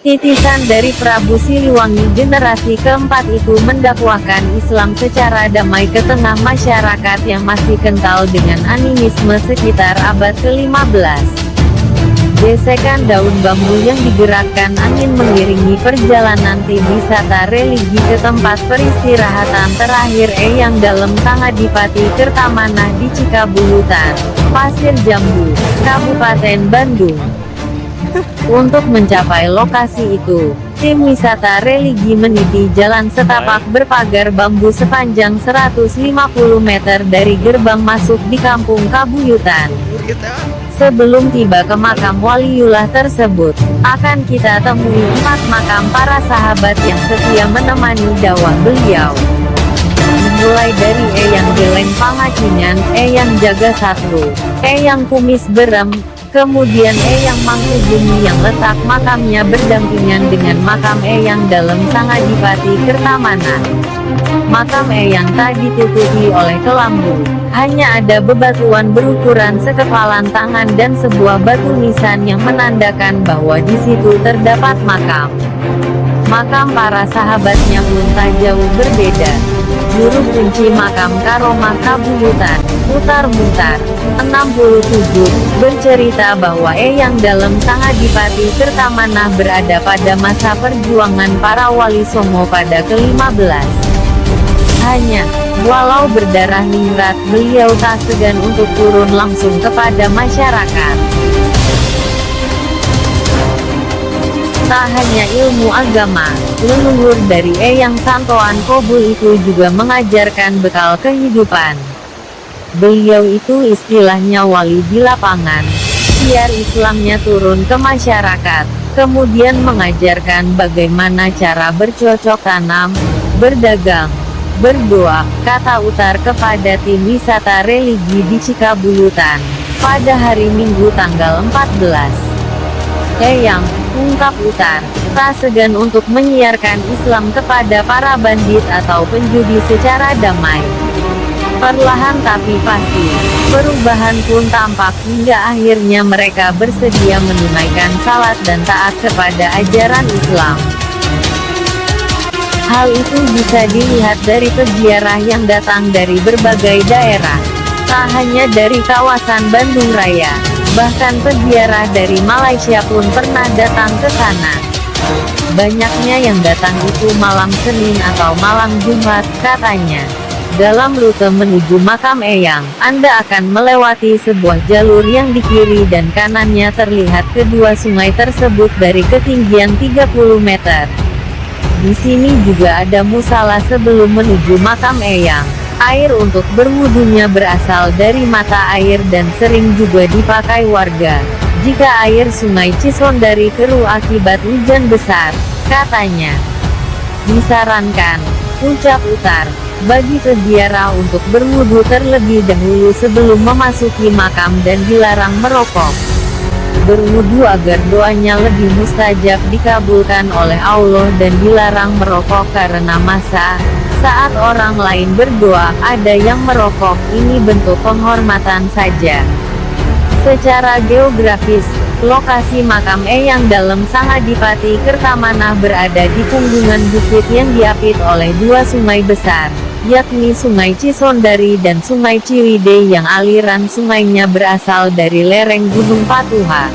Titisan dari Prabu Siliwangi generasi keempat itu mendakwakan Islam secara damai ke tengah masyarakat yang masih kental dengan animisme sekitar abad ke-15. Gesekan daun bambu yang digerakkan angin mengiringi perjalanan tim wisata religi ke tempat peristirahatan terakhir Eyang Dalem Sanggadipati Kertamanah di Cikabulutan, Pasir Jambu, Kabupaten Bandung. Untuk mencapai lokasi itu, tim wisata religi meniti jalan setapak berpagar bambu sepanjang 150 meter dari gerbang masuk di Kampung Kabuyutan. Sebelum tiba ke makam waliullah tersebut, akan kita temui 4 makam para sahabat yang setia menemani dakwah beliau. Mulai dari Eyang Geleng Pangacingan, Eyang Jaga Satru, Eyang Kumis Berem, kemudian Eyang Mangkubumi yang letak makamnya berdampingan dengan makam Eyang Dalem Sanggadipati Kertamanah. Makam Eyang tak ditutupi oleh kelambu, hanya ada bebatuan berukuran sekepalan tangan dan sebuah batu nisan yang menandakan bahwa di situ terdapat makam. Makam para sahabatnya pun tak jauh berbeda. Juru kunci makam Karomah Kabuyutan, Utar Mutar, 67, bercerita bahwa Eyang Dalem Sanggadipati Kertamanah berada pada masa perjuangan para wali Songo pada ke-15. Hanya, walau berdarah ningrat, beliau tak segan untuk turun langsung kepada masyarakat. Tak hanya ilmu agama, leluhur dari Eyang Santoan Kobul itu juga mengajarkan bekal kehidupan. Beliau itu istilahnya wali di lapangan. Siar Islamnya turun ke masyarakat, kemudian mengajarkan bagaimana cara bercocok tanam, berdagang, berdoa, kata Utar kepada tim wisata religi di Cikabulutan, pada hari Minggu tanggal 14. Eyang, ungkap Utar, tak segan untuk menyiarkan Islam kepada para bandit atau penjudi secara damai. Perlahan tapi pasti, perubahan pun tampak hingga akhirnya mereka bersedia menunaikan salat dan taat kepada ajaran Islam. Hal itu bisa dilihat dari peziarah yang datang dari berbagai daerah, tak hanya dari kawasan Bandung Raya. Bahkan peziarah dari Malaysia pun pernah datang ke sana. Banyaknya yang datang itu malam Senin atau malam Jumat, katanya. Dalam rute menuju makam Eyang, Anda akan melewati sebuah jalur yang di kiri dan kanannya terlihat kedua sungai tersebut dari ketinggian 30 meter. Di sini juga ada musala sebelum menuju makam Eyang. Air untuk berwudunya berasal dari mata air dan sering juga dipakai warga jika air sungai Cisondari keruh akibat hujan besar, katanya. Disarankan, ucap Utar, bagi peziarah untuk berwudu terlebih dahulu sebelum memasuki makam dan dilarang merokok. Berwudu agar doanya lebih mustajab dikabulkan oleh Allah dan dilarang merokok karena saat orang lain berdoa, ada yang merokok, ini bentuk penghormatan saja. Secara geografis, lokasi makam Eyang Dalem Sanggadipati Kertamanah berada di punggungan bukit yang diapit oleh dua sungai besar, yakni Sungai Cisondari dan Sungai Ciwidey yang aliran sungainya berasal dari lereng Gunung Patuha.